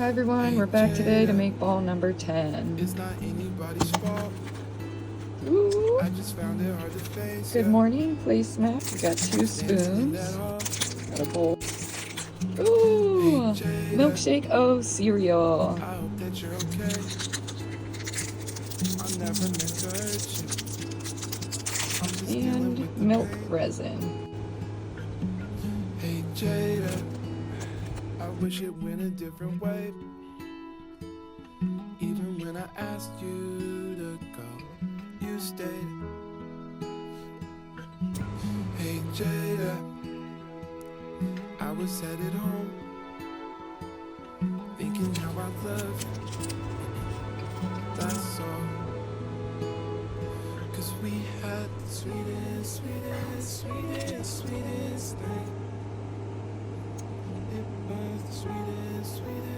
Hi everyone, we're back today to make ball number 10. It's not anybody's fault. Ooh. I just found it hard to face. Good morning, placemat. We got 2 spoons. Got a bowl. Ooh, Milkshake O cereal. I hope that you're okay. I never meant to hurt you. I'm just dealing And with the milk pain. resin. Hey Jada, I wish it went a different way. Even when I asked you to go, you stayed. Hey Jada, I was headed home, thinking how I love you. That's all. 'Cause we had the sweetest, sweetest, sweetest, sweetest thing. It was the sweetest, sweetest.